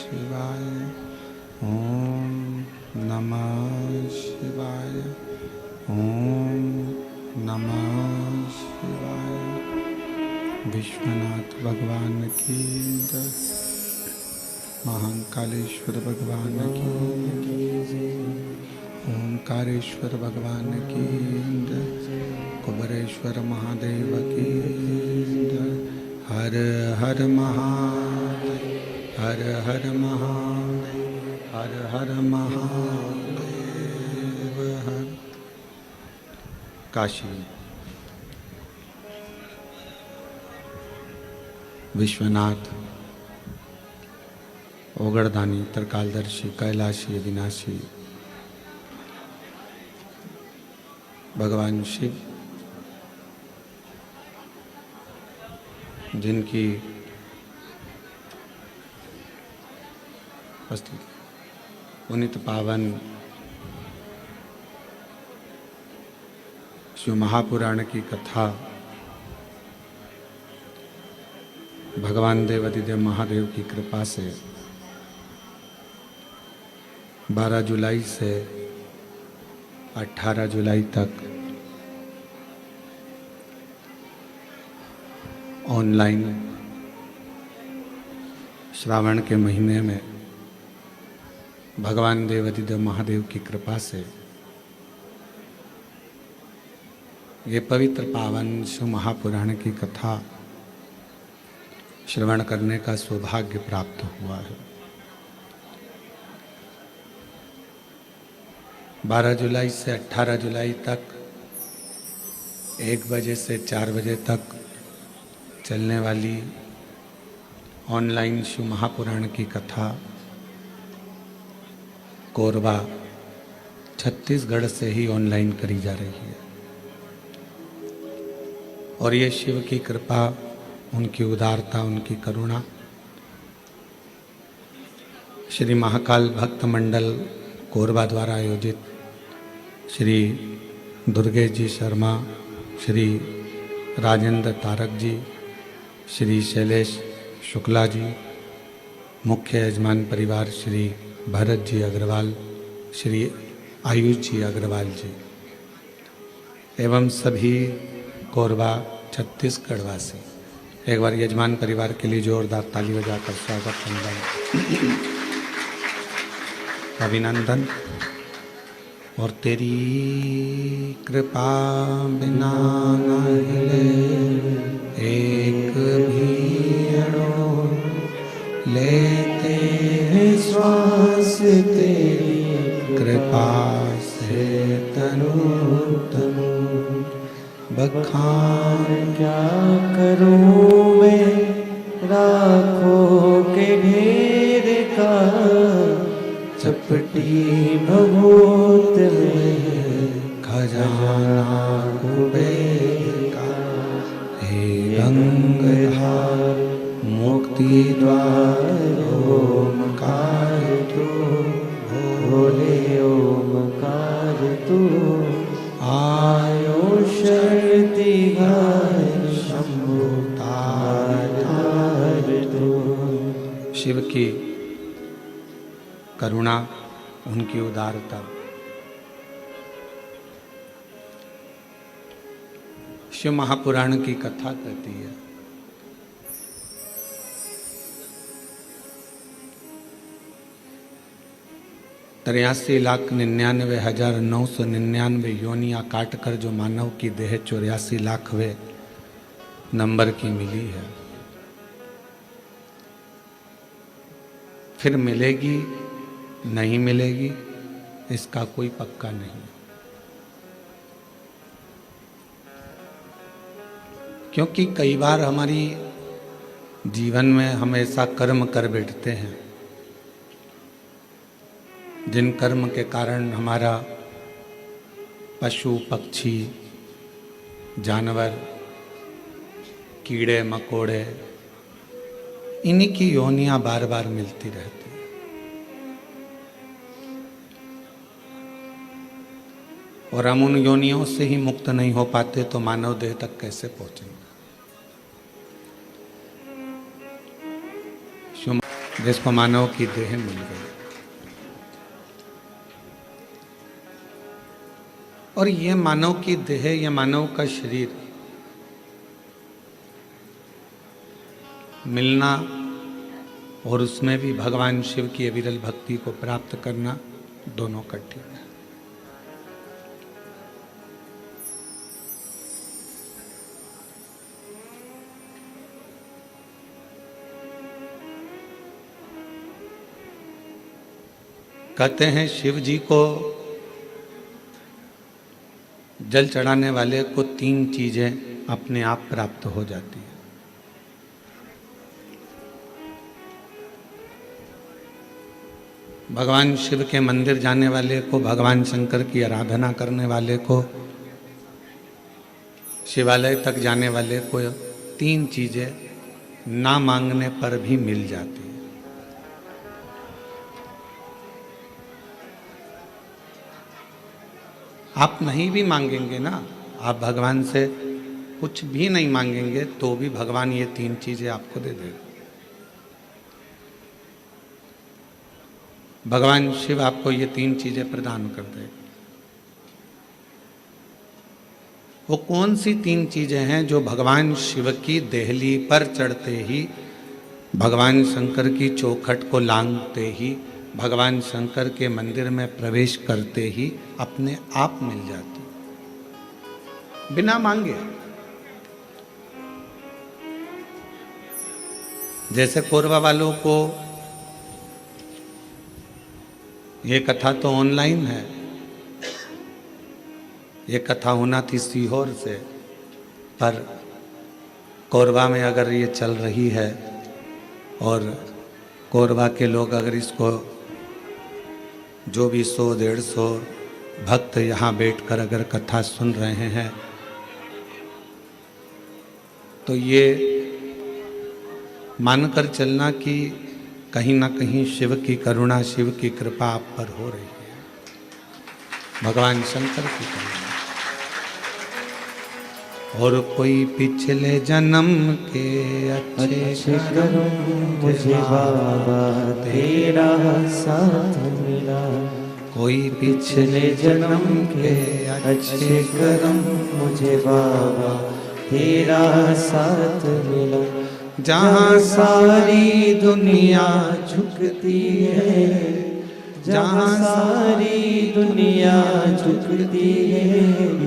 शिवाय। ओम नमः शिवाय। ओम नमः शिवाय। विश्वनाथ भगवान की जय। महाकालेश्वर भगवान की, ओंकारेश्वर भगवान की जय। कुबेरेश्वर महादेव की जय। हर हर महादेव, हर हर महादेव, हर हर महादेव। हर काशी विश्वनाथ ओगड़दानी त्रिकालदर्शी कैलाशी अविनाशी भगवान शिव, जिनकी पुनित पावन शिव महापुराण की कथा भगवान देवाधिदेव महादेव की कृपा से 12 जुलाई से 18 जुलाई तक ऑनलाइन श्रावण के महीने में भगवान देवाधिदेव महादेव की कृपा से ये पवित्र पावन शिव महापुराण की कथा श्रवण करने का सौभाग्य प्राप्त हुआ है। 12 जुलाई से 18 जुलाई तक 1 बजे से 4 बजे तक चलने वाली ऑनलाइन शिव महापुराण की कथा कोरबा छत्तीसगढ़ से ही ऑनलाइन करी जा रही है। और ये शिव की कृपा, उनकी उदारता, उनकी करुणा श्री महाकाल भक्त मंडल कोरबा द्वारा आयोजित श्री दुर्गेश जी शर्मा, श्री राजेंद्र तारक जी, श्री शैलेश शुक्ला जी, मुख्य यजमान परिवार श्री भरत जी अग्रवाल, श्री आयुष जी अग्रवाल जी एवं सभी कोरबा छत्तीसगढ़ वासी एक बार यजमान परिवार के लिए जोरदार ताली बजाकर स्वागत वंदन अभिनंदन। और तेरी कृपा बिना न हिले एक भी अणु, लेते हैं श्वास तेरी कृपा से तनु तनु। बखान क्या करूं मैं राखों के ढेर का, चपटी भभूत में खजाना कुबेर का। हे गंगाधार मुक्ति द्वार ओमकार तू, भोले ओमकार तू। आयो शक्ति गाय शंभु तार तार तू। शिव की करुणा, उनकी उदारता, शिव महापुराण की कथा कहती है 83,99,999 योनियां काटकर जो मानव की देह 84 लाखवें नंबर की मिली है। फिर मिलेगी नहीं मिलेगी इसका कोई पक्का नहीं। क्योंकि कई बार हमारी जीवन में हम ऐसा कर्म कर बैठते हैं जिन कर्म के कारण हमारा पशु पक्षी जानवर कीड़े मकोड़े इन्हीं की योनियां बार बार मिलती रहती हैं। और हम उन योनियों से ही मुक्त नहीं हो पाते तो मानव देह तक कैसे पहुंचेंगे। जिसको मानव की देह मिल गई। और ये मानव की देह, ये मानव का शरीर मिलना और उसमें भी भगवान शिव की अविरल भक्ति को प्राप्त करना दोनों कठिन है। कहते हैं शिव जी को जल चढ़ाने वाले को 3 चीजें अपने आप प्राप्त हो जाती है। भगवान शिव के मंदिर जाने वाले को, भगवान शंकर की आराधना करने वाले को, शिवालय तक जाने वाले को 3 चीजें ना मांगने पर भी मिल जाती है। आप नहीं भी मांगेंगे ना, आप भगवान से कुछ भी नहीं मांगेंगे तो भी भगवान ये 3 चीजें आपको दे देगा। भगवान शिव आपको ये 3 चीजें प्रदान कर देगा। वो कौन सी 3 चीजें हैं जो भगवान शिव की देहली पर चढ़ते ही, भगवान शंकर की चौखट को लांघते ही, भगवान शंकर के मंदिर में प्रवेश करते ही अपने आप मिल जाती, बिना मांगे। जैसे कोरबा वालों को ये कथा तो ऑनलाइन है, ये कथा होना थी सीहोर से, पर कोरबा में अगर ये चल रही है और कोरबा के लोग अगर इसको जो भी 100-150 भक्त यहाँ बैठकर अगर कथा सुन रहे हैं तो ये मानकर चलना कि कहीं ना कहीं शिव की करुणा, शिव की कृपा आप पर हो रही है, भगवान शंकर की करुणा। और कोई पिछले जन्म के अच्छे कर्म मुझे बाबा तेरा साथ मिला, कोई पिछले जन्म के अच्छे कर्म मुझे बाबा तेरा साथ मिला। जहाँ सारी दुनिया झुकती है, जहाँ सारी दुनिया झुकती है,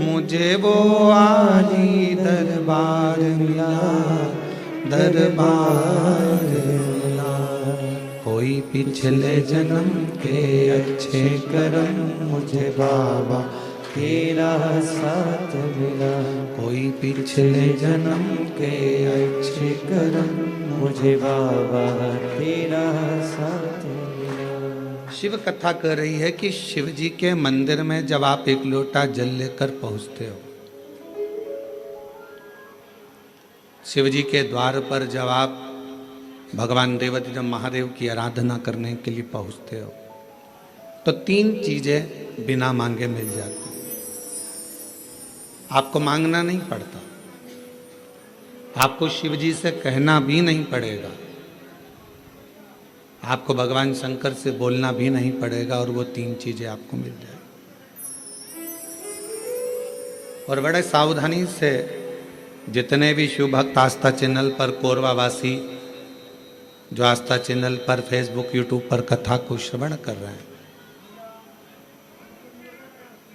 मुझे वो आली दरबार मिला, दरबार मिला। कोई पिछले जन्म के अच्छे कर्म मुझे बाबा तेरा साथ मिला, कोई पिछले जन्म के अच्छे कर्म मुझे बाबा तेरा साथ मिला। शिव कथा कह रही है कि शिव जी के मंदिर में जब आप एक लोटा जल लेकर पहुंचते हो, शिव जी के द्वार पर जब आप भगवान देवाधिदेव महादेव की आराधना करने के लिए पहुंचते हो तो 3 चीजें बिना मांगे मिल जाती। आपको मांगना नहीं पड़ता, आपको शिव जी से कहना भी नहीं पड़ेगा, आपको भगवान शंकर से बोलना भी नहीं पड़ेगा और वो 3 चीजें आपको मिल जाए। और बड़े सावधानी से जितने भी शिव भक्त आस्था चैनल पर, कोरबा वासी जो आस्था चैनल पर, फेसबुक, यूट्यूब पर कथा को श्रवण कर रहे हैं,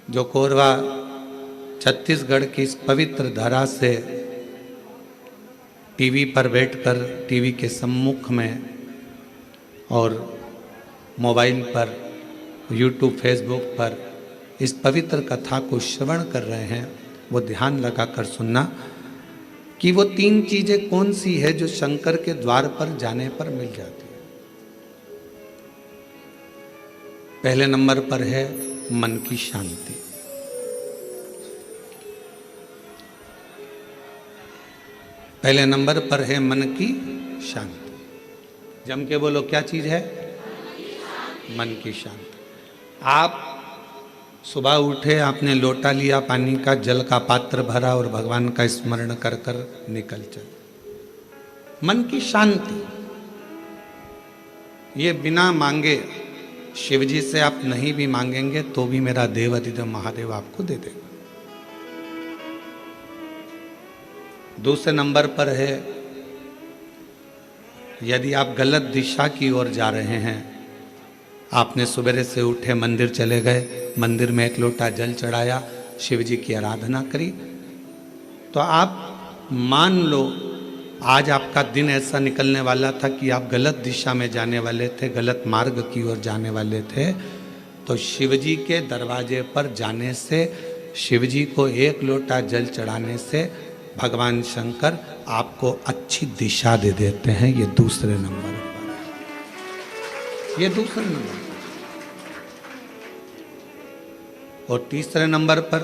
जो कोरबा छत्तीसगढ़ की इस पवित्र धरा से टीवी पर बैठकर, टीवी के सम्मुख में और मोबाइल पर, यूट्यूब, फेसबुक पर इस पवित्र कथा को श्रवण कर रहे हैं, वो ध्यान लगाकर सुनना कि वो 3 चीजें कौन सी है जो शंकर के द्वार पर जाने पर मिल जाती है। पहले नंबर पर है मन की शांति। पहले नंबर पर है मन की शांति। जम के बोलो, क्या चीज है? मन की शांति। आप सुबह उठे, आपने लोटा लिया पानी का, जल का पात्र भरा और भगवान का स्मरण कर कर निकल चले। मन की शांति। ये बिना मांगे शिव जी से आप नहीं भी मांगेंगे तो भी मेरा देव अधिदेव महादेव आपको दे देगा। दूसरे नंबर पर है, यदि आप गलत दिशा की ओर जा रहे हैं, आपने सवेरे से उठे मंदिर चले गए, मंदिर में एक लोटा जल चढ़ाया, शिव जी की आराधना करी, तो आप मान लो आज आपका दिन ऐसा निकलने वाला था कि आप गलत दिशा में जाने वाले थे, गलत मार्ग की ओर जाने वाले थे, तो शिव जी के दरवाजे पर जाने से, शिव जी को एक लोटा जल चढ़ाने से भगवान शंकर आपको अच्छी दिशा दे देते हैं। ये दूसरे नंबर पर, ये दूसरे नंबर पर। और तीसरे नंबर पर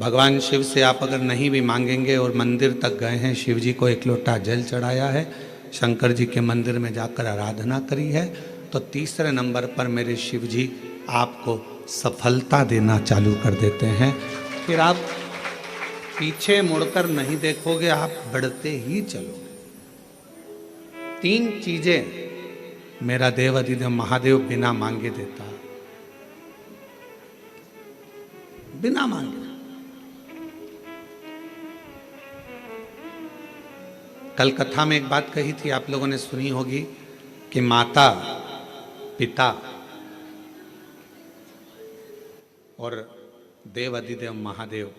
भगवान शिव से आप अगर नहीं भी मांगेंगे और मंदिर तक गए हैं, शिव जी को एक लोटा जल चढ़ाया है, शंकर जी के मंदिर में जाकर आराधना करी है, तो तीसरे नंबर पर मेरे शिव जी आपको सफलता देना चालू कर देते हैं। फिर आप पीछे मुड़कर नहीं देखोगे, आप बढ़ते ही चलोगे। 3 चीजें मेरा देव अधिदेव महादेव बिना मांगे देता है, बिना मांगे। कल कथा में एक बात कही थी, आप लोगों ने सुनी होगी कि माता पिता और देव अधिदेव महादेव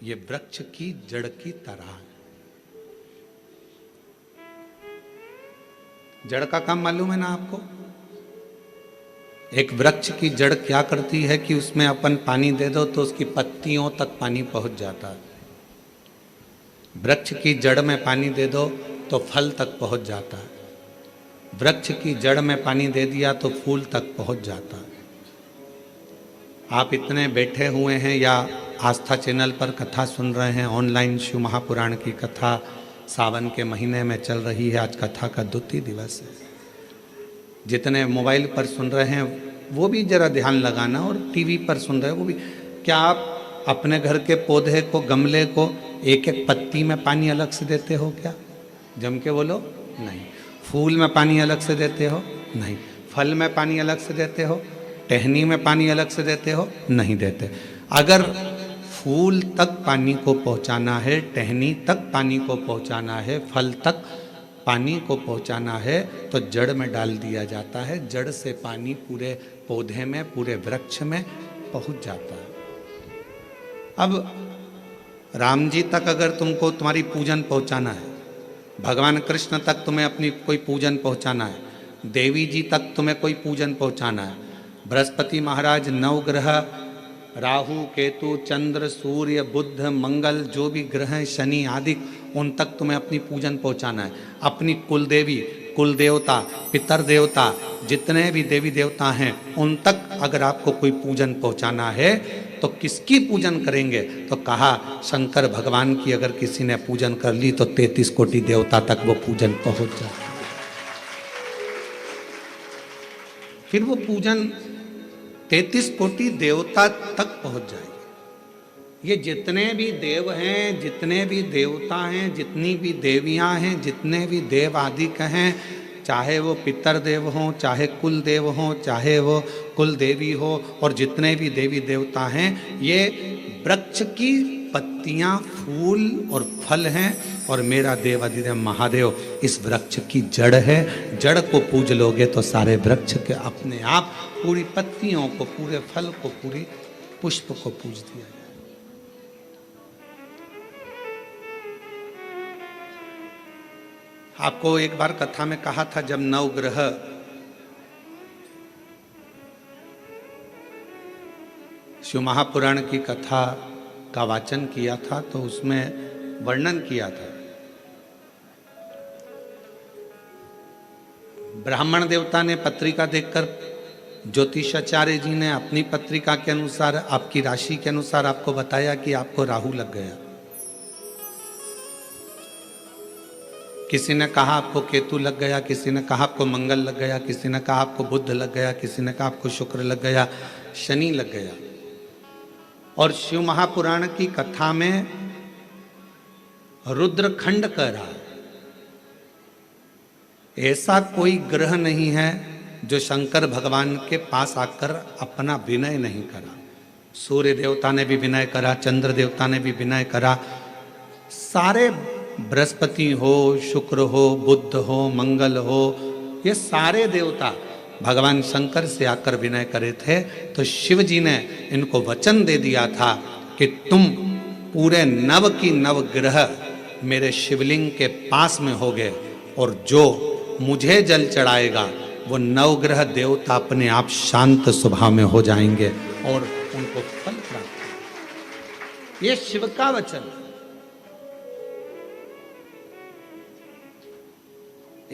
ये वृक्ष की जड़ की तरह है। जड़ का काम मालूम है ना आपको? एक वृक्ष की जड़ क्या करती है कि उसमें अपन पानी दे दो तो उसकी पत्तियों तक पानी पहुंच जाता है। वृक्ष की जड़ में पानी दे दो तो फल तक पहुंच जाता है। वृक्ष की जड़ में पानी दे दिया तो फूल तक पहुंच जाता है। आप इतने बैठे हुए हैं या आस्था चैनल पर कथा सुन रहे हैं, ऑनलाइन शिव महापुराण की कथा सावन के महीने में चल रही है, आज कथा का 2 दिवस है। जितने मोबाइल पर सुन रहे हैं वो भी जरा ध्यान लगाना, और टीवी पर सुन रहे हैं वो भी। क्या आप अपने घर के पौधे को, गमले को एक एक पत्ती में पानी अलग से देते हो क्या? जम के बोलो, नहीं। फूल में पानी अलग से देते हो? नहीं। फल में पानी अलग से देते हो? टहनी में पानी अलग से देते हो? नहीं देते। अगर फूल तक पानी को पहुंचाना है, टहनी तक पानी को पहुंचाना है, फल तक पानी को पहुंचाना है, तो जड़ में डाल दिया जाता है। जड़ से पानी पूरे पौधे में, पूरे वृक्ष में पहुंच जाता है। अब राम जी तक अगर तुमको तुम्हारी पूजन पहुंचाना है, भगवान कृष्ण तक तुम्हें अपनी कोई पूजन पहुंचाना है, देवी जी तक तुम्हें कोई पूजन पहुंचाना है, बृहस्पति महाराज, नवग्रह, राहु, केतु, चंद्र, सूर्य, बुध, मंगल, जो भी ग्रह हैं, शनि आदि, उन तक तुम्हें अपनी पूजन पहुंचाना है। अपनी कुल देवी, कुल देवता, पितर देवता, जितने भी देवी देवता हैं, उन तक अगर आपको कोई पूजन पहुंचाना है तो किसकी पूजन करेंगे? तो कहा शंकर भगवान की अगर किसी ने पूजन कर ली तो 33 कोटि देवता तक वो पूजन पहुंच जाए। फिर वो पूजन 33 कोटि देवता तक पहुंच जाएगी। ये जितने भी देव हैं, जितने भी देवता हैं, जितनी भी देवियां हैं, जितने भी देव आदि हैं, चाहे वो पितर देव हों, चाहे कुल देव हों, चाहे वो कुल देवी हो, और जितने भी देवी देवता हैं, ये वृक्ष की पत्तियां, फूल और फल हैं, और मेरा देव अधिदेव महादेव इस वृक्ष की जड़ है। जड़ को पूज लोगे तो सारे वृक्ष के अपने आप पूरी पत्तियों को, पूरे फल को, पूरी पुष्प को पूज दिया जाए। आपको एक बार कथा में कहा था, जब नवग्रह शिव महापुराण की कथा का वाचन किया था तो उसमें वर्णन किया था। ब्राह्मण देवता ने पत्रिका देखकर ज्योतिषाचार्य जी ने अपनी पत्रिका के अनुसार, आपकी राशि के अनुसार आपको बताया कि आपको राहु लग गया। किसी ने कहा आपको केतु लग गया, किसी ने कहा आपको मंगल लग गया, किसी ने कहा आपको बुध लग गया, किसी ने कहा आपको शुक्र लग गया, शनि लग गया। और शिव महापुराण की कथा में रुद्रखंड कह रहा है ऐसा कोई ग्रह नहीं है जो शंकर भगवान के पास आकर अपना विनय नहीं करा। सूर्य देवता ने भी विनय करा, चंद्र देवता ने भी विनय करा, सारे बृहस्पति हो, शुक्र हो, बुध हो, मंगल हो, ये सारे देवता भगवान शंकर से आकर विनय करे थे। तो शिव जी ने इनको वचन दे दिया था कि तुम पूरे नव की नव ग्रह मेरे शिवलिंग के पास में होगे और जो मुझे जल चढ़ाएगा वो नवग्रह देवता अपने आप शांत स्वभाव में हो जाएंगे और उनको फल प्राप्त। ये शिव का वचन।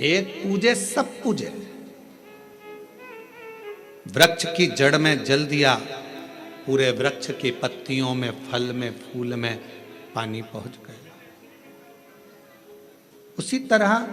एक पूजे सब पूजे। वृक्ष की जड़ में जल दिया, पूरे वृक्ष की पत्तियों में, फल में, फूल में पानी पहुंच गया। उसी तरह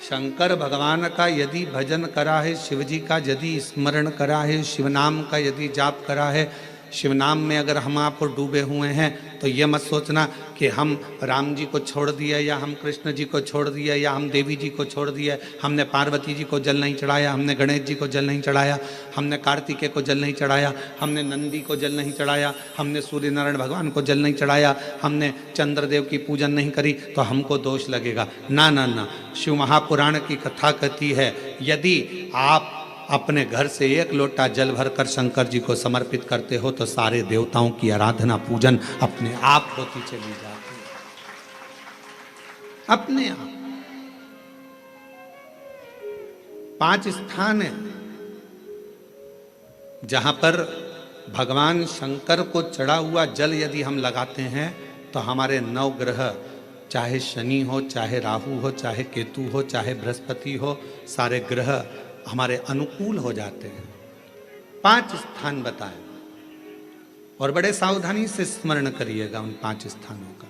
शंकर भगवान का यदि भजन करा है, शिव जी का यदि स्मरण करा है, शिव नाम का यदि जाप करा है, शिव नाम में अगर हम आप डूबे हुए हैं तो ये मत सोचना कि हम राम जी को छोड़ दिए या हम कृष्ण जी को छोड़ दिए या हम देवी जी को छोड़ दिए, हमने पार्वती जी को जल नहीं चढ़ाया, हमने गणेश जी को जल नहीं चढ़ाया, हमने कार्तिकेय को जल नहीं चढ़ाया, हमने नंदी को जल नहीं चढ़ाया, हमने सूर्य नारायण भगवान को जल नहीं चढ़ाया, हमने चंद्रदेव की पूजन नहीं करी तो हमको दोष लगेगा। ना ना ना, शिव महापुराण की कथा कहती है यदि आप अपने घर से एक लोटा जल भरकर शंकर जी को समर्पित करते हो तो सारे देवताओं की आराधना पूजन अपने आप होती चली जाती है, अपने आप। 5 स्थान है जहां पर भगवान शंकर को चढ़ा हुआ जल यदि हम लगाते हैं तो हमारे 9 ग्रह, चाहे शनि हो, चाहे राहु हो, चाहे केतु हो, चाहे बृहस्पति हो, सारे ग्रह हमारे अनुकूल हो जाते हैं। 5 स्थान बताए और बड़े सावधानी से स्मरण करिएगा उन 5 स्थानों का।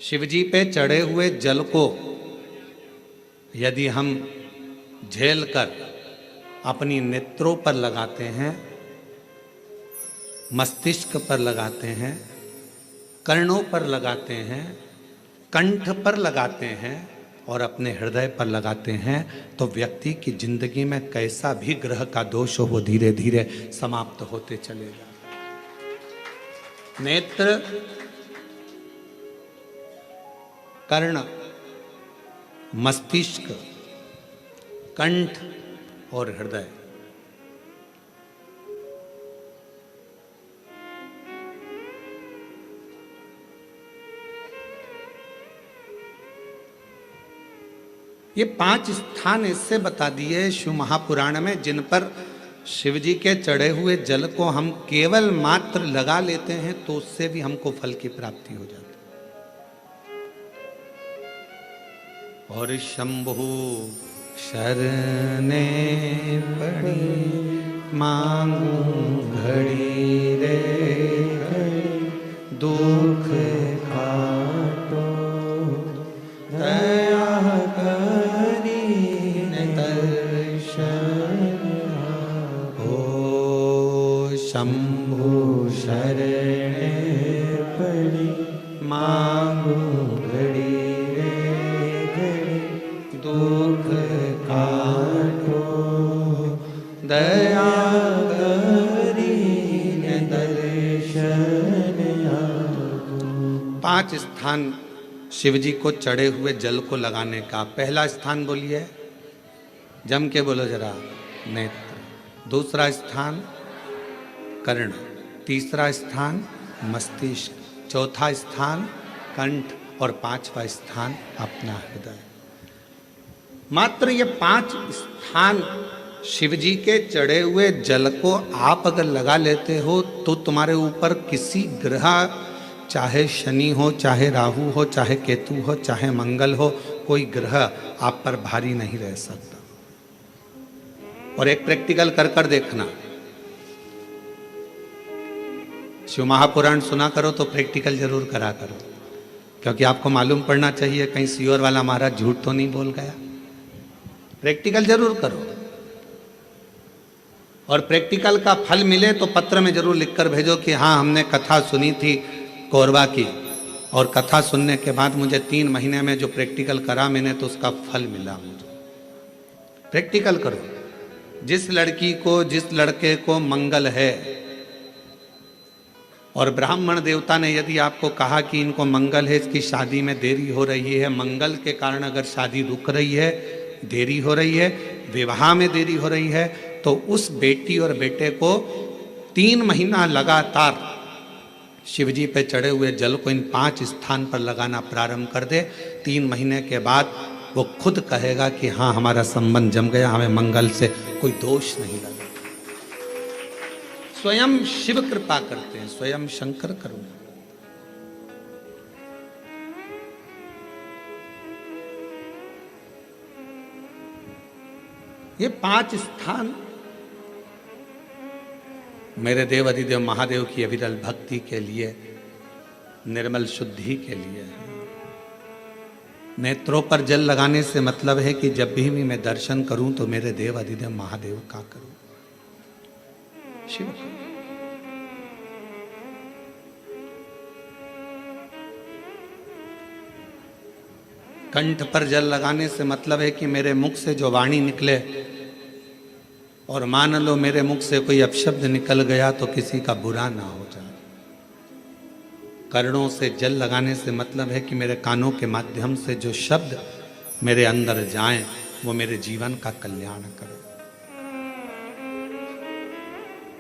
शिव जी पे चढ़े हुए जल को यदि हम झेल कर अपनी नेत्रों पर लगाते हैं, मस्तिष्क पर लगाते हैं, कर्णों पर लगाते हैं, कंठ पर लगाते हैं और अपने हृदय पर लगाते हैं तो व्यक्ति की जिंदगी में कैसा भी ग्रह का दोष हो वो धीरे धीरे समाप्त होते चलेगा। नेत्र, कर्ण, मस्तिष्क, कंठ और हृदय, ये 5 स्थान इससे बता दिए शिव महापुराण में जिन पर शिव जी के चढ़े हुए जल को हम केवल मात्र लगा लेते हैं तो उससे भी हमको फल की प्राप्ति हो जाती है। और शंभु शरणे पड़ी मांगू घड़ी रे घड़ी, दुख काटो दया करी दर्शन हो। शंभु शरणे पड़ी मांगू घड़ी रे घड़ी, दुख काटो दया करी दर्शन हो। 5 स्थान शिव जी को चढ़े हुए जल को लगाने का। पहला स्थान बोलिए, जम के बोलो जरा, नेत्र। दूसरा स्थान कर्ण, तीसरा स्थान मस्तिष्क, चौथा स्थान कंठ और 5वां स्थान अपना हृदय। मात्र ये 5 स्थान शिव जी के चढ़े हुए जल को आप अगर लगा लेते हो तो तुम्हारे ऊपर किसी ग्रह, चाहे शनि हो, चाहे राहु हो, चाहे केतु हो, चाहे मंगल हो, कोई ग्रह आप पर भारी नहीं रह सकता। और एक प्रैक्टिकल कर कर देखना, शिव महापुराण सुना करो तो प्रैक्टिकल जरूर करा करो, क्योंकि आपको मालूम पड़ना चाहिए कहीं सियोर वाला महाराज झूठ तो नहीं बोल गया। प्रैक्टिकल जरूर करो और प्रैक्टिकल का फल मिले तो पत्र में जरूर लिखकर भेजो कि हाँ हमने कथा सुनी थी कोरबा की और कथा सुनने के बाद मुझे 3 महीने में जो प्रैक्टिकल करा मैंने, तो उसका फल मिला मुझे। प्रैक्टिकल करो। जिस लड़की को, जिस लड़के को मंगल है, और ब्राह्मण देवता ने यदि आपको कहा कि इनको मंगल है, इसकी शादी में देरी हो रही है, मंगल के कारण अगर शादी रुक रही है, देरी हो रही है, विवाह में देरी हो रही है, तो उस बेटी और बेटे को 3 महीना लगातार शिवजी पे चढ़े हुए जल को इन 5 स्थान पर लगाना प्रारंभ कर दे। 3 महीने के बाद वो खुद कहेगा कि हाँ, हमारा संबंध जम गया, हमें मंगल से कोई दोष नहीं लगा। स्वयं शिव कृपा करते हैं, स्वयं शंकर करुणा। ये 5 स्थान मेरे देव अधिदेव महादेव की अविरल भक्ति के लिए, निर्मल शुद्धि के लिए है। नेत्रों पर जल लगाने से मतलब है कि जब भी मैं दर्शन करूं तो मेरे देव अधिदेव महादेव का करूं, शिव। कंठ पर जल लगाने से मतलब है कि मेरे मुख से जो वाणी निकले, और मान लो मेरे मुख से कोई अपशब्द निकल गया तो किसी का बुरा ना हो जाए। कर्णों से जल लगाने से मतलब है कि मेरे कानों के माध्यम से जो शब्द मेरे अंदर जाएं, वो मेरे जीवन का कल्याण करें।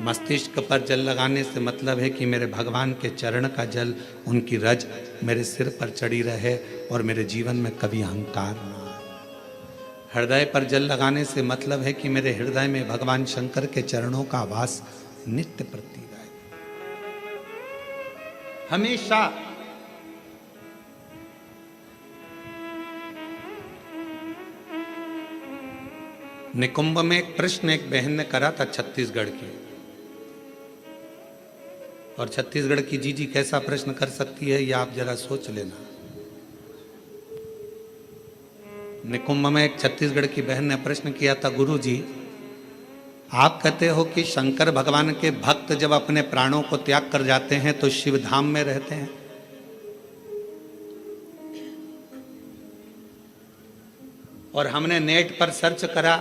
मस्तिष्क पर जल लगाने से मतलब है कि मेरे भगवान के चरण का जल, उनकी रज मेरे सिर पर चढ़ी रहे और मेरे जीवन में कभी अहंकार ना आए। हृदय पर जल लगाने से मतलब है कि मेरे हृदय में भगवान शंकर के चरणों का वास नित्य प्रति रहे, हमेशा। निकुंभ में एक प्रश्न एक बहन ने करा था छत्तीसगढ़ की, और छत्तीसगढ़ की जीजी कैसा प्रश्न कर सकती है ये आप जरा सोच लेना। निकुंभ में एक छत्तीसगढ़ की बहन ने प्रश्न किया था, गुरु जी आप कहते हो कि शंकर भगवान के भक्त जब अपने प्राणों को त्याग कर जाते हैं तो शिव धाम में रहते हैं, और हमने नेट पर सर्च करा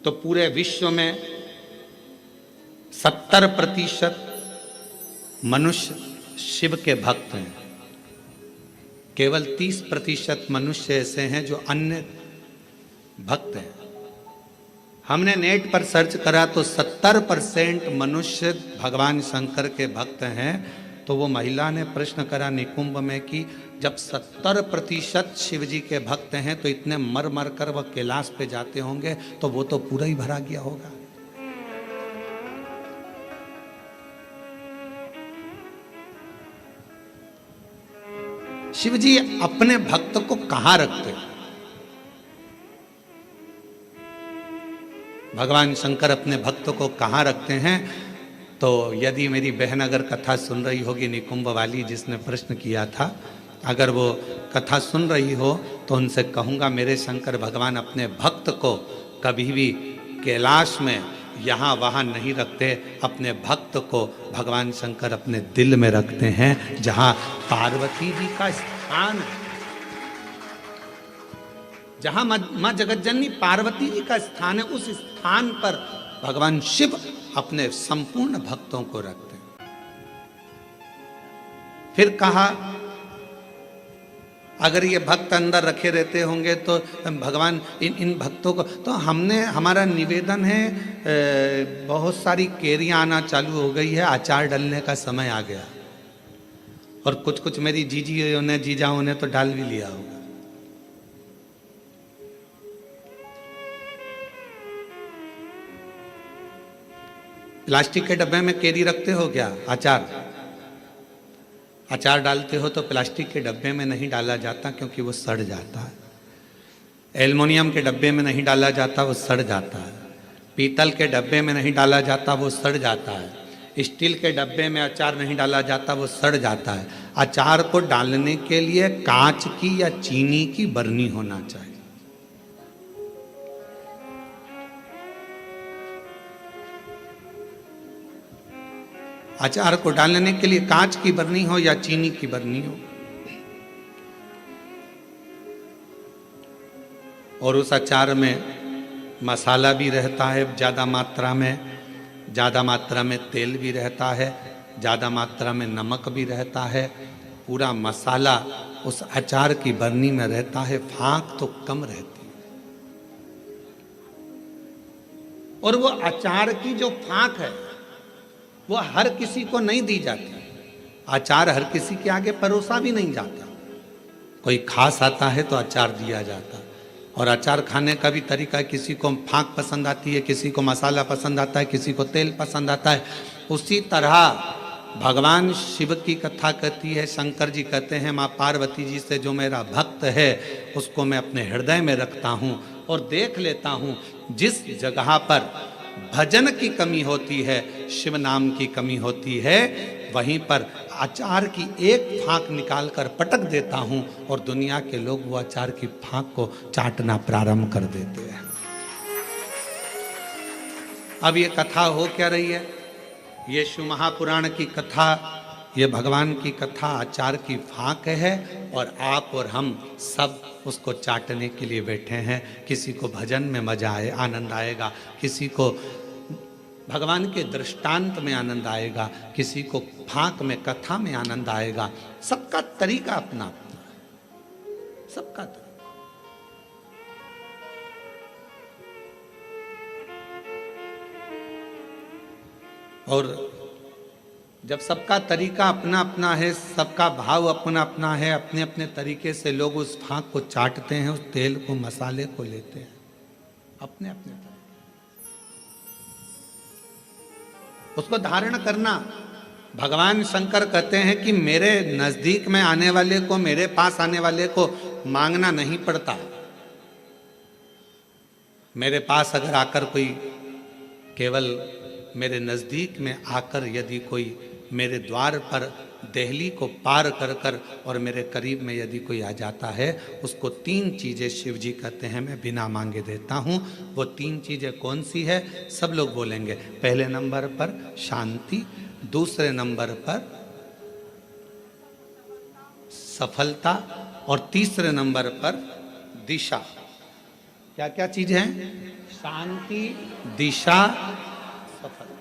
तो पूरे विश्व में 70% मनुष्य शिव के भक्त हैं, केवल 30% मनुष्य ऐसे हैं जो अन्य भक्त हैं। हमने नेट पर सर्च करा तो 70% मनुष्य भगवान शंकर के भक्त हैं। तो वो महिला ने प्रश्न करा निकुंभ में कि जब 70% शिव जी के भक्त हैं तो इतने मर मर कर वह कैलाश पे जाते होंगे, तो वो तो पूरा ही भरा गया होगा। शिव जी अपने भक्त को कहां रखते हैं? भगवान शंकर अपने भक्त को कहां रखते हैं? तो यदि मेरी बहन अगर कथा सुन रही होगी, निकुंभ वाली जिसने प्रश्न किया था, अगर वो कथा सुन रही हो तो उनसे कहूँगा मेरे शंकर भगवान अपने भक्त को कभी भी कैलाश में यहाँ वहाँ नहीं रखते। अपने भक्त को भगवान शंकर अपने दिल में रखते हैं, जहाँ पार्वती जी का स्थान है, जहाँ माँ जगतजननी पार्वती जी का स्थान है, उस स्थान पर भगवान शिव अपने संपूर्ण भक्तों को रखते हैं। फिर कहा अगर ये भक्त अंदर रखे रहते होंगे तो भगवान इन भक्तों को, तो हमारा निवेदन है, बहुत सारी केरियां आना चालू हो गई है, अचार डालने का समय आ गया, और कुछ कुछ मेरी जीजियों ने जीजाओं ने तो डाल भी लिया होगा। प्लास्टिक के डब्बे में केरी रखते हो क्या? अचार डालते हो तो प्लास्टिक के डब्बे में नहीं डाला जाता, क्योंकि वो सड़ जाता है। एल्युमिनियम के डब्बे में नहीं डाला जाता, वो सड़ जाता है। पीतल के डब्बे में नहीं डाला जाता, वो सड़ जाता है। स्टील के डब्बे में अचार नहीं डाला जाता, वो सड़ जाता है। अचार को डालने के लिए कांच की या चीनी की बरनी होना चाहिए। अचार को डालने के लिए कांच की बरनी हो या चीनी की बरनी हो, और उस अचार में मसाला भी रहता है ज़्यादा मात्रा में तेल भी रहता है, ज़्यादा मात्रा में नमक भी रहता है, पूरा मसाला उस अचार की बरनी में रहता है, फाँक तो कम रहती है। और वो अचार की जो फाँक है वो हर किसी को नहीं दी जाती। अचार हर किसी के आगे परोसा भी नहीं जाता। कोई खास आता है तो अचार दिया जाता। और अचार खाने का भी तरीका है, किसी को फाँक पसंद आती है, किसी को मसाला पसंद आता है, किसी को तेल पसंद आता है। उसी तरह भगवान शिव की कथा कहती है, शंकर जी कहते हैं माँ पार्वती जी से जो मेरा भक्त है उसको मैं अपने हृदय में रखता हूँ और देख लेता हूँ जिस जगह पर भजन की कमी होती है, शिव नाम की कमी होती है, वहीं पर अचार की एक फाँक निकाल कर पटक देता हूँ और दुनिया के लोग वो अचार की फाँक को चाटना प्रारंभ कर देते हैं। अब ये कथा हो क्या रही है? ये शिव महापुराण की कथा, ये भगवान की कथा अचार की फाँक है और आप और हम सब उसको चाटने के लिए बैठे हैं। किसी को भजन में मजा आए, आनंद आएगा, किसी को भगवान के दृष्टांत में आनंद आएगा, किसी को फाँक में, कथा में आनंद आएगा। सबका तरीका अपना अपना है, सबका तरीका। और जब सबका तरीका अपना अपना है, सबका भाव अपना अपना है, अपने अपने तरीके से लोग उस फाँक को चाटते हैं, उस तेल को, मसाले को लेते हैं अपने अपने तरीके। उसको धारण करना, भगवान शंकर कहते हैं कि मेरे नजदीक में आने वाले को, मेरे पास आने वाले को मांगना नहीं पड़ता। मेरे पास अगर आकर कोई, केवल मेरे नजदीक में आकर यदि कोई मेरे द्वार पर देहली को पार कर कर और मेरे करीब में यदि कोई आ जाता है, उसको 3 चीजें शिव जी कहते हैं मैं बिना मांगे देता हूं। वो 3 चीजें कौन सी है? सब लोग बोलेंगे। पहले नंबर पर शांति, दूसरे नंबर पर सफलता और तीसरे नंबर पर दिशा। क्या क्या चीज है? शांति, दिशा, सफलता।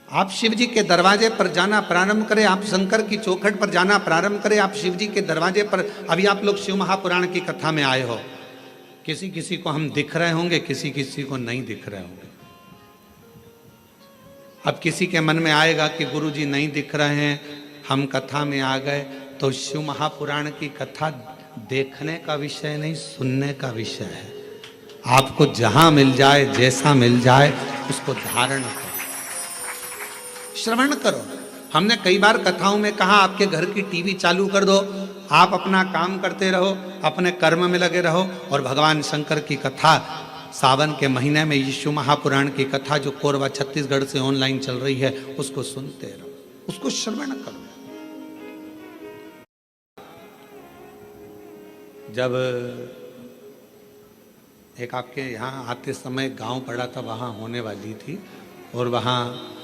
आप शिव जी के दरवाजे पर जाना प्रारंभ करें, आप शंकर की चौखट पर जाना प्रारंभ करें, आप शिव जी के दरवाजे पर। अभी आप लोग शिव महापुराण की कथा में आए हो, किसी किसी को हम दिख रहे होंगे, किसी किसी को नहीं दिख रहे होंगे। अब किसी के मन में आएगा कि गुरु जी नहीं दिख रहे हैं, हम कथा में आ गए, तो शिव महापुराण की कथा देखने का विषय नहीं, सुनने का विषय है। आपको जहां मिल जाए, जैसा मिल जाए, उसको धारण करो, श्रवण करो। हमने कई बार कथाओं में कहा आपके घर की टीवी चालू कर दो, आप अपना काम करते रहो, अपने कर्म में लगे रहो और भगवान शंकर की कथा सावन के महीने में, यीशु महापुराण की कथा जो कोरबा छत्तीसगढ़ से ऑनलाइन चल रही है, उसको सुनते रहो, उसको श्रवण करो। जब एक आपके यहाँ आते समय गांव पड़ा था, वहाँ होने वाली थी और वहाँ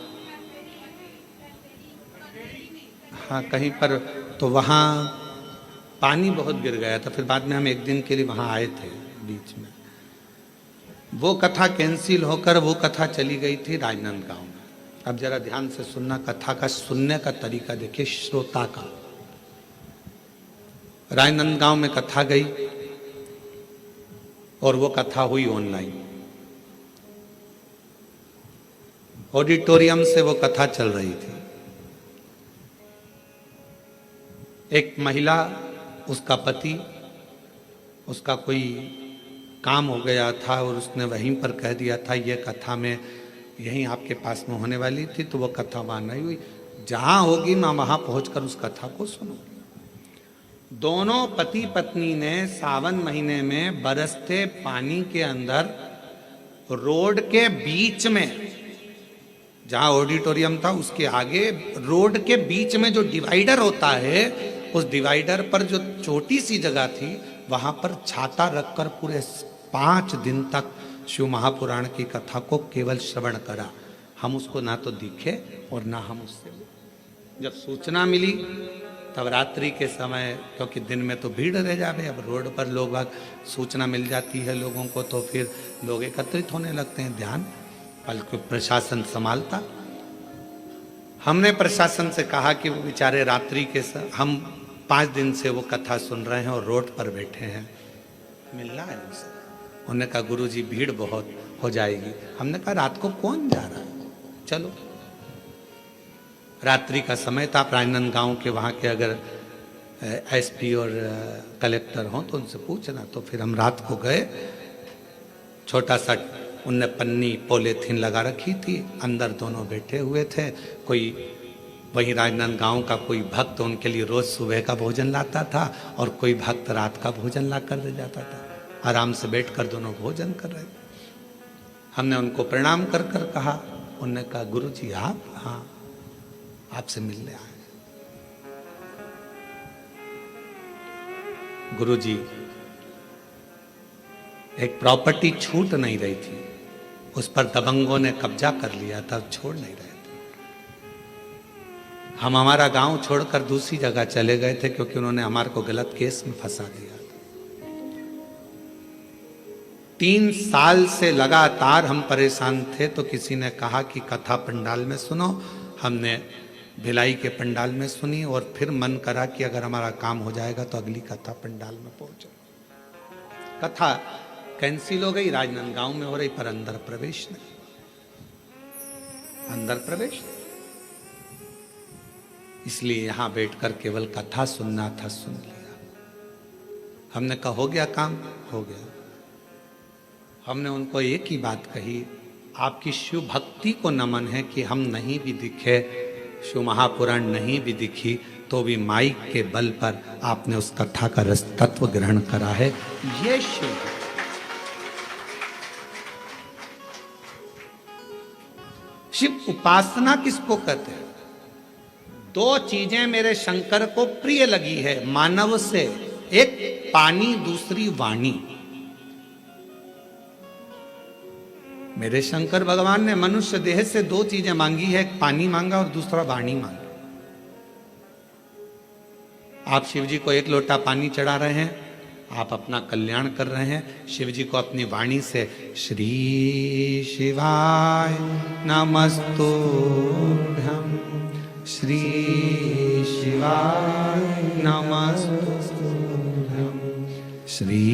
हाँ कहीं पर, तो वहाँ पानी बहुत गिर गया था। फिर बाद में हम एक दिन के लिए वहाँ आए थे बीच में। वो कथा कैंसिल होकर वो कथा चली गई थी राजनांदगांव में। अब जरा ध्यान से सुनना, कथा का सुनने का तरीका देखिए श्रोता का। राजनांदगांव में कथा गई और वो कथा हुई ऑनलाइन, ऑडिटोरियम से वो कथा चल रही थी। एक महिला, उसका पति, उसका कोई काम हो गया था और उसने वहीं पर कह दिया था ये कथा में यहीं आपके पास में होने वाली थी, तो वो कथा वहाँ नहीं हुई। जहाँ होगी मैं वहाँ पहुँचकर उस कथा को सुनूंगी। दोनों पति पत्नी ने सावन महीने में बरसते पानी के अंदर रोड के बीच में, जहाँ ऑडिटोरियम था उसके आगे रोड के बीच में जो डिवाइडर होता है, उस डिवाइडर पर जो छोटी सी जगह थी, वहां पर छाता रखकर पूरे 5 दिन तक शिव महापुराण की कथा को केवल श्रवण करा। हम उसको ना तो दिखे और ना हम उससे जब सूचना मिली तब रात्रि के समय, क्योंकि दिन में तो भीड़ रह जावे, अब रोड पर लोग बाग सूचना मिल जाती है लोगों को तो फिर लोग एकत्रित होने लगते हैं, ध्यान बल्कि प्रशासन संभालता। हमने प्रशासन से कहा कि वो बेचारे रात्रि के हम 5 दिन से वो कथा सुन रहे हैं और रोड पर बैठे हैं, मिलना है उनसे। उन्होंने कहा गुरुजी भीड़ बहुत हो जाएगी। हमने कहा रात को कौन जा रहा है, चलो। रात्रि का समय था, राजनांदगांव के वहाँ के अगर एसपी और कलेक्टर हों तो उनसे पूछना। तो फिर हम रात को गए, छोटा सा उनने पन्नी पॉलीथीन लगा रखी थी, अंदर दोनों बैठे हुए थे। कोई वहीं राजनांदगांव का कोई भक्त उनके लिए रोज सुबह का भोजन लाता था और कोई भक्त रात का भोजन ला कर दे जाता था। आराम से बैठकर दोनों भोजन कर रहे थे। हमने उनको प्रणाम कर कर कहा, उन्होंने कहा गुरुजी आप? हाँ, आपसे मिलने आए। गुरुजी एक प्रॉपर्टी छूट नहीं रही थी, उस पर दबंगों ने कब्जा कर लिया था, छोड़ नहीं रहे थे। हम हमारा गांव छोड़कर दूसरी जगह चले गए थे क्योंकि उन्होंने हमारे को गलत केस में फंसा दिया। 3 साल से लगातार हम परेशान थे, तो किसी ने कहा कि कथा पंडाल में सुनो। हमने भिलाई के पंडाल में सुनी और फिर मन करा कि अगर हमारा काम हो जाएगा तो अगली कथा पंडाल में पहुंचो। कथा कैंसिल हो गई, राजनांदगांव में हो रही, पर अंदर प्रवेश नहीं, अंदर प्रवेश नहीं। इसलिए यहां बैठकर केवल कथा सुनना था, सुन लिया। हमने कहा हो गया काम, हो गया। हमने उनको एक ही बात कही, आपकी शिव भक्ति को नमन है कि हम नहीं भी दिखे, शिव महापुराण नहीं भी दिखी, तो भी माइक के बल पर आपने उस कथा का रस तत्व ग्रहण करा है, ये शिव। शिव उपासना किसको कहते हैं? 2 चीजें मेरे शंकर को प्रिय लगी है मानव से, एक पानी, दूसरी वाणी। मेरे शंकर भगवान ने मनुष्य देह से 2 चीजें मांगी है, एक पानी मांगा और दूसरा वाणी मांगी। आप शिव जी को 1 लोटा पानी चढ़ा रहे हैं, आप अपना कल्याण कर रहे हैं। शिव जी को अपनी वाणी से श्री शिवाय नमस्तुभ्यं, श्री शिवाय नमस्तुभ्यं, श्री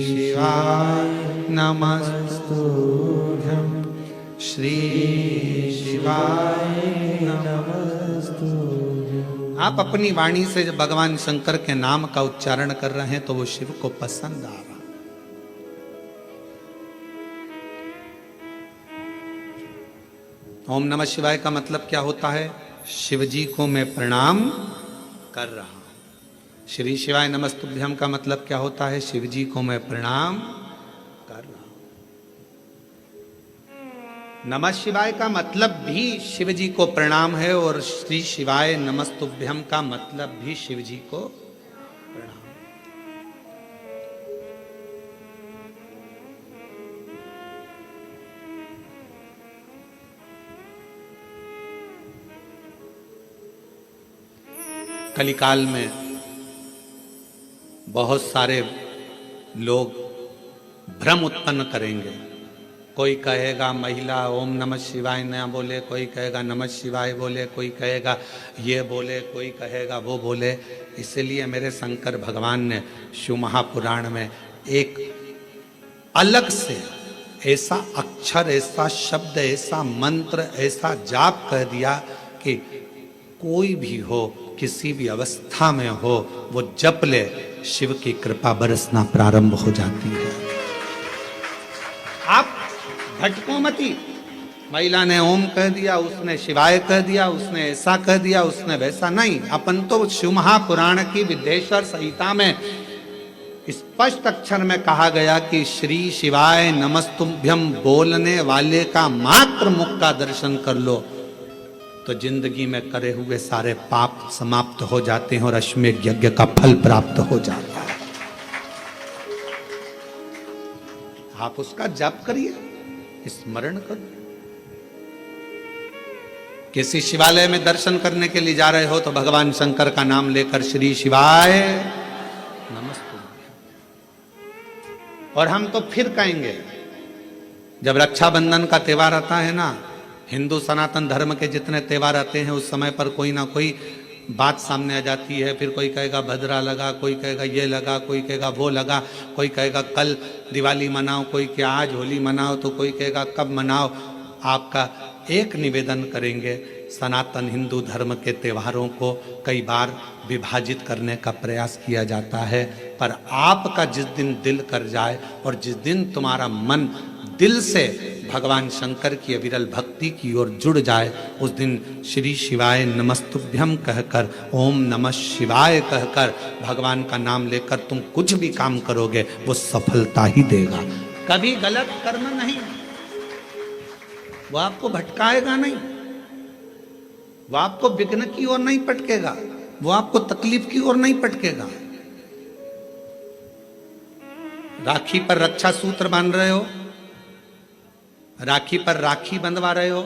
शिवाय नमस्तुभ्यं, श्री शिवाय नमस्तुभ्यं। आप अपनी वाणी से जब भगवान शंकर के नाम का उच्चारण कर रहे हैं तो वो शिव को पसंद आ रहा। ओम नमः शिवाय का मतलब क्या होता है? शिव जी को मैं प्रणाम कर रहा हूं। श्री शिवाय नमस्तुभ्यम का मतलब क्या होता है? शिव जी को मैं प्रणाम कर रहा हूं। नमः शिवाय का मतलब भी शिव जी को प्रणाम है और श्री शिवाय नमस्तुभ्यम का मतलब भी शिव जी को प्रणाम। कलिकाल में बहुत सारे लोग भ्रम उत्पन्न करेंगे। कोई कहेगा महिला ओम नमः शिवाय न बोले, कोई कहेगा नमः शिवाय बोले, कोई कहेगा ये बोले, कोई कहेगा वो बोले। इसलिए मेरे शंकर भगवान ने शिव महापुराण में एक अलग से ऐसा अक्षर, ऐसा शब्द, ऐसा मंत्र, ऐसा जाप कह दिया कि कोई भी हो, किसी भी अवस्था में हो, वो जप ले, शिव की कृपा बरसना प्रारंभ हो जाती है। आप भटको मती। महिला ने ओम कह दिया, उसने शिवाय कह दिया, उसने ऐसा कह दिया, उसने वैसा नहीं। अपन तो शिव महापुराण की विद्येश्वर संहिता में स्पष्ट अक्षर में कहा गया कि श्री शिवाय नमस्तुभ्यम बोलने वाले का मात्र मुख का दर्शन कर लो तो जिंदगी में करे हुए सारे पाप समाप्त हो जाते हैं और अश्वमेध यज्ञ का फल प्राप्त हो जाता है। आप उसका जप करिए, स्मरण करो। किसी शिवालय में दर्शन करने के लिए जा रहे हो तो भगवान शंकर का नाम लेकर श्री शिवाय नमस्तुभ्यम। और हम तो फिर कहेंगे, जब रक्षाबंधन का त्योहार आता है ना, हिंदू सनातन धर्म के जितने त्योहार आते हैं उस समय पर कोई ना कोई बात सामने आ जाती है। फिर कोई कहेगा भद्रा लगा, कोई कहेगा ये लगा, कोई कहेगा वो लगा, कोई कहेगा कल दिवाली मनाओ, कोई क्या आज होली मनाओ, तो कोई कहेगा कब मनाओ। आपका एक निवेदन करेंगे, सनातन हिंदू धर्म के त्योहारों को कई बार विभाजित करने का प्रयास किया जाता है, पर आपका जिस दिन दिल कर जाए और जिस दिन तुम्हारा मन दिल से भगवान शंकर की अविरल भक्ति की ओर जुड़ जाए, उस दिन श्री शिवाय नमस्तुभ्यम कहकर, ओम नमः शिवाय कहकर भगवान का नाम लेकर तुम कुछ भी काम करोगे वो सफलता ही देगा। कभी गलत कर्म नहीं, वो आपको भटकाएगा नहीं, वो आपको विघ्न की ओर नहीं पटकेगा, वो आपको तकलीफ की ओर नहीं पटकेगा। राखी पर रक्षा सूत्र बांध रहे हो, राखी पर राखी बंधवा रहे हो,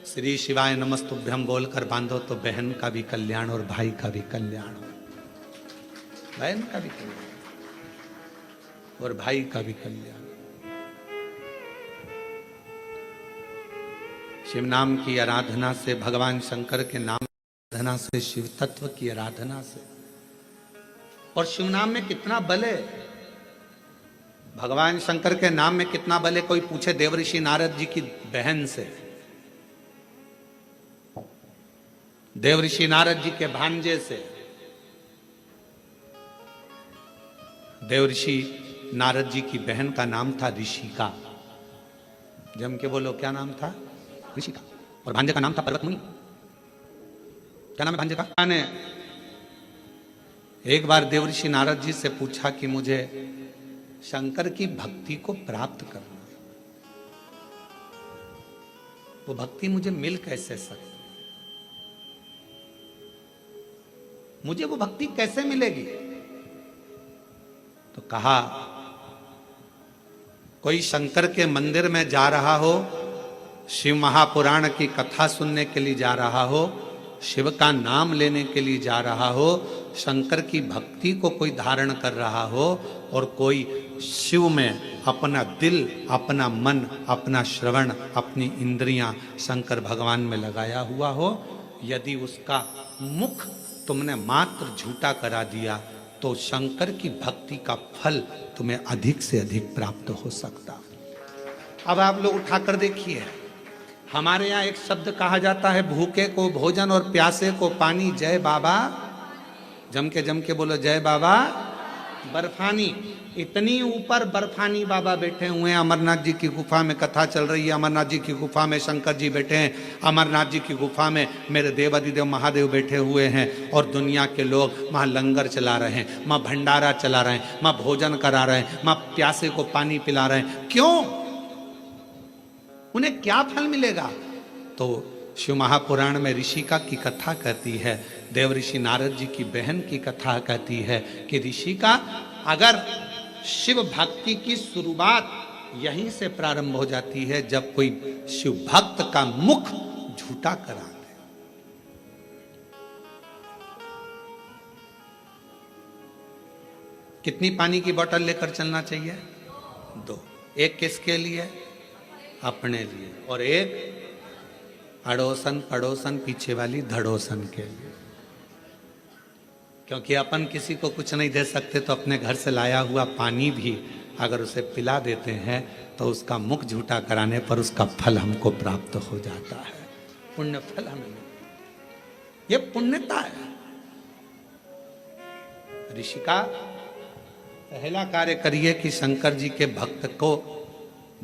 श्री शिवाय नमस्तुभ्यम बोलकर बांधो तो बहन का भी कल्याण और भाई का भी कल्याण हो, बहन का भी कल्याण और भाई का भी कल्याण। शिव नाम की आराधना से, भगवान शंकर के नाम आराधना से, शिव तत्व की आराधना से, और शिव नाम में कितना बल है, भगवान शंकर के नाम में कितना बल है। कोई पूछे देवऋषि नारद जी की बहन से, देवऋषि नारद जी के भांजे से, देवऋषि नारद जी की बहन का नाम था ऋषिका। जम के बोलो क्या नाम था? ऋषिका। और भांजे का नाम था पर्वत मुनि। क्या नाम है भांजे का? ने एक बार देवऋषि नारद जी से पूछा कि मुझे शंकर की भक्ति को प्राप्त करना, वो भक्ति मुझे मिल कैसे सकती, मुझे वो भक्ति कैसे मिलेगी? तो कहा, कोई शंकर के मंदिर में जा रहा हो, शिव महापुराण की कथा सुनने के लिए जा रहा हो, शिव का नाम लेने के लिए जा रहा हो, शंकर की भक्ति को कोई धारण कर रहा हो, और कोई शिव में अपना दिल, अपना मन, अपना श्रवण, अपनी इंद्रियां शंकर भगवान में लगाया हुआ हो, यदि उसका मुख तुमने मात्र झूठा करा दिया तो शंकर की भक्ति का फल तुम्हें अधिक से अधिक प्राप्त हो सकता। अब आप लोग उठाकर देखिए, हमारे यहाँ एक शब्द कहा जाता है, भूखे को भोजन और प्यासे को पानी, जय बाबा। जम के बोलो जय बाबा बर्फानी। इतनी ऊपर बर्फानी बाबा बैठे हुए हैं। अमरनाथ जी की गुफा में कथा चल रही है, अमरनाथ जी की गुफा में शंकर जी बैठे हैं, अमरनाथ जी की गुफा में मेरे देवादिदेव महादेव बैठे हुए हैं, और दुनिया के लोग वहाँ लंगर चला रहे हैं, वहाँ भंडारा चला रहे हैं, वहाँ भोजन करा रहे हैं, वहाँ प्यासे को पानी पिला रहे हैं। क्यों? उन्हें क्या फल मिलेगा? तो शिव महापुराण में ऋषिका की कथा कहती है, देवऋषि नारद जी की बहन की कथा कहती है कि ऋषिका, अगर शिव भक्ति की शुरुआत यहीं से प्रारंभ हो जाती है जब कोई शिव भक्त का मुख झूठा करा दे। कितनी पानी की बोतल लेकर चलना चाहिए? 2। एक किसके लिए? अपने लिए, और एक अड़ोसन पड़ोसन पीछे वाली धड़ोसन के लिए। क्योंकि अपन किसी को कुछ नहीं दे सकते, तो अपने घर से लाया हुआ पानी भी अगर उसे पिला देते हैं तो उसका मुख झूठा कराने पर उसका फल हमको प्राप्त हो जाता है, पुण्य फल हमें। ये पुण्यता है। ऋषिका, पहला कार्य करिए कि शंकर जी के भक्त को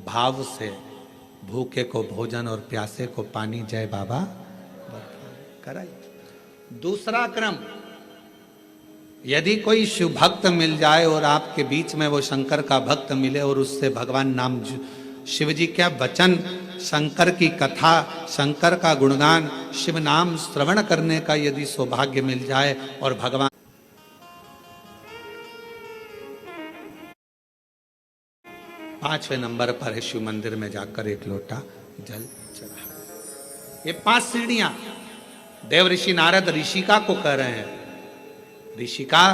भाव से, भूखे को भोजन और प्यासे को पानी, जय बाबा कराइए। दूसरा क्रम, यदि कोई शिव भक्त मिल जाए और आपके बीच में वो शंकर का भक्त मिले और उससे भगवान नाम, शिव जी क्या वचन, शंकर की कथा, शंकर का गुणगान, शिव नाम श्रवण करने का यदि सौभाग्य मिल जाए, और भगवान 5वें नंबर पर है, शिव मंदिर में जाकर एक लोटा जल चढ़ा। ये 5 सीढ़ियां देव ऋषि नारद ऋषिका को कह रहे हैं, ऋषिका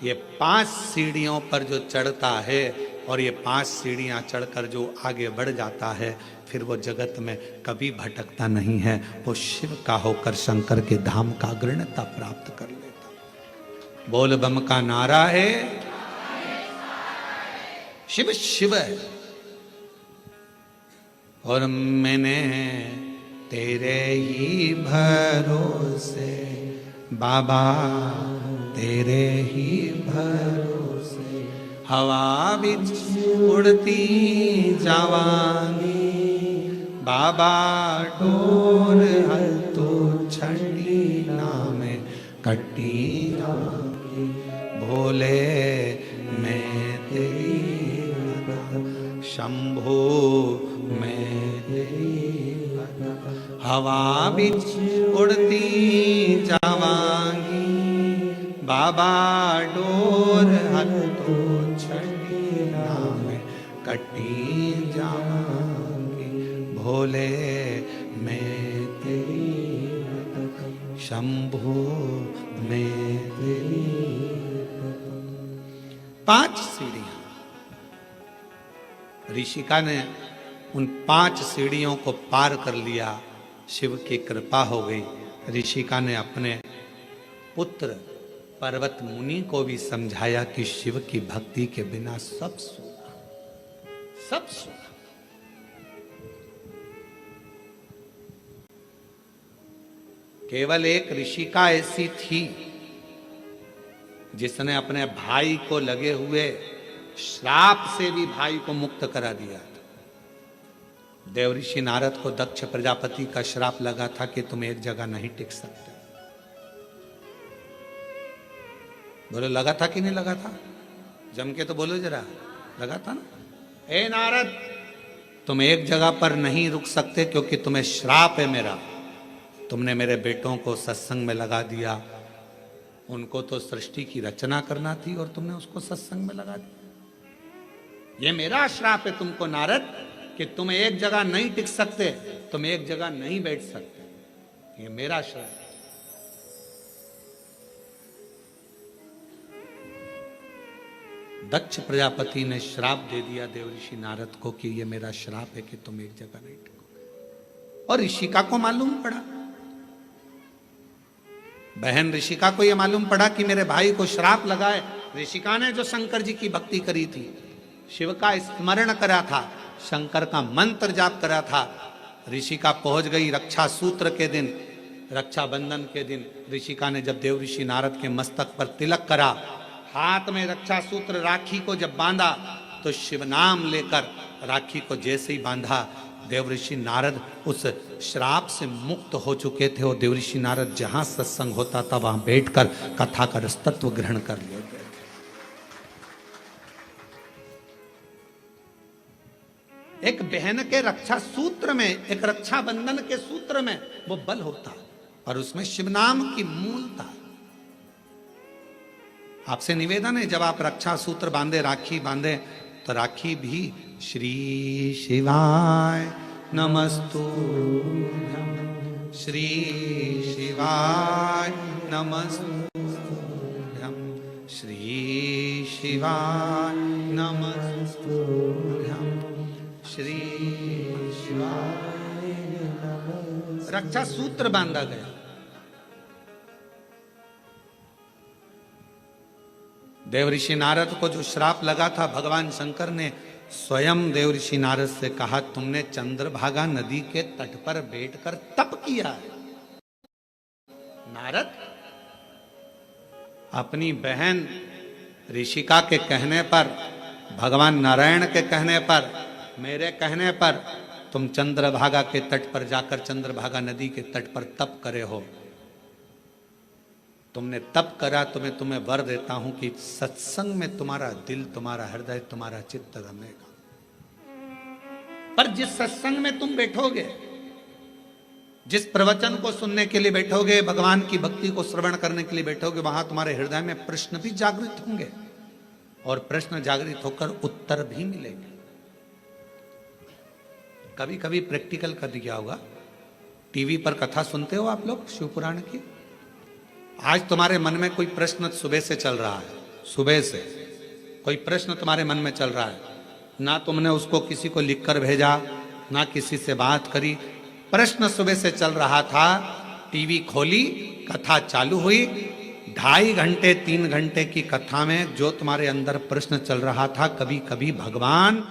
ये 5 सीढ़ियों पर जो चढ़ता है और ये 5 सीढ़ियां चढ़कर जो आगे बढ़ जाता है, फिर वो जगत में कभी भटकता नहीं है, वो शिव का होकर शंकर के धाम का अग्रणता प्राप्त कर लेता। बोल बम का नारा है, शिव शिव है। और मैंने तेरे ही भरोसे बाबा, तेरे ही भरोसे हवा बिच उड़ती जावांगी बाबा, डोर हल तो छड़ी नाम कट्टी जावांगी। भोले मैं तेरी शंभो मैं तेरी हवा बिच उड़ती जावांगी बाबा, डोर हल तो छड़ी नाम कटी जावांगी। भोले मैं तेरी शंभो मैं तेरी। 5 सीढ़ियां ऋषिका ने उन 5 सीढ़ियों को पार कर लिया। शिव की कृपा हो गई। ऋषिका ने अपने पुत्र पर्वत मुनि को भी समझाया कि शिव की भक्ति के बिना सब सूखा, सब सूखा। केवल एक ऋषिका ऐसी थी जिसने अपने भाई को लगे हुए श्राप से भी भाई को मुक्त करा दिया था। देवऋषि नारद को दक्ष प्रजापति का श्राप लगा था कि तुम एक जगह नहीं टिक सकते। बोलो लगा था कि नहीं लगा था? जम के तो बोलो जरा, लगा था ना? ए नारद, तुम एक जगह पर नहीं रुक सकते क्योंकि तुम्हें श्राप है मेरा। तुमने मेरे बेटों को सत्संग में लगा दिया। उनको तो सृष्टि की रचना करना थी और तुमने उसको सत्संग में लगा दिया। ये मेरा श्राप है तुमको नारद कि तुम एक जगह नहीं टिक सकते, तुम एक जगह नहीं बैठ सकते। ये मेरा श्राप है। दक्ष प्रजापति ने श्राप दे दिया देवऋषि नारद को कि ये मेरा श्राप है कि तुम एक जगह नहीं टिकोगे। और ऋषिका को मालूम पड़ा, बहन ऋषिका को यह मालूम पड़ा कि मेरे भाई को श्राप लगा है। ऋषिका ने जो शंकर जी की भक्ति करी थी, शिव का स्मरण करा था, शंकर का मंत्र जाप करा था, ऋषिका पहुंच गई रक्षा सूत्र के दिन, रक्षाबंधन के दिन। ऋषिका ने जब देवऋषि नारद के मस्तक पर तिलक करा, हाथ में रक्षा सूत्र राखी को जब बांधा, तो शिव नाम लेकर राखी को जैसे ही बांधा, देवऋषि नारद उस श्राप से मुक्त हो चुके थे। और देवऋषि नारद जहां सत्संग होता था वहां बैठकर कथा का तत्व ग्रहण कर लेते। एक बहन के रक्षा सूत्र में, एक रक्षा बंधन के सूत्र में वो बल होता, और उसमें शिव नाम की मूलता। आपसे निवेदन है, जब आप रक्षा सूत्र बांधे, राखी बांधे, तो राखी भी श्री शिवाय नमस्तुभ्यं, श्री शिवाय नमस्तुभ्यं, श्री शिवाय नमस्तुभ्यं, श्री शिवाय नमस्तुभ्यं। रक्षा सूत्र बांधा गया। देवऋषि नारद को जो श्राप लगा था, भगवान शंकर ने स्वयं देवऋषि नारद से कहा, तुमने चंद्रभागा नदी के तट पर बैठकर तप किया है। नारद, अपनी बहन ऋषिका के कहने पर, भगवान नारायण के कहने पर, मेरे कहने पर तुम चंद्रभागा के तट पर जाकर चंद्रभागा नदी के तट पर तप करे हो। तुमने तप करा तो मैं तुम्हें वर देता हूं कि सत्संग में तुम्हारा दिल, तुम्हारा हृदय, तुम्हारा चित्त रमेगा। पर जिस सत्संग में तुम बैठोगे, जिस प्रवचन को सुनने के लिए बैठोगे, भगवान की भक्ति को श्रवण करने के लिए बैठोगे, वहां तुम्हारे हृदय में प्रश्न भी जागृत होंगे और प्रश्न जागृत होकर उत्तर भी मिलेंगे। कभी कभी प्रैक्टिकल कर दिया होगा, टीवी पर कथा सुनते हो आप लोग शिव पुराण की? आज तुम्हारे मन में कोई प्रश्न सुबह से चल रहा है, सुबह से कोई प्रश्न तुम्हारे मन में चल रहा है, ना तुमने उसको किसी को लिखकर भेजा, ना किसी से बात करी, प्रश्न सुबह से चल रहा था, टीवी खोली, कथा चालू हुई, 2.5 घंटे 3 घंटे की कथा में जो तुम्हारे अंदर प्रश्न चल रहा था, कभी कभी भगवान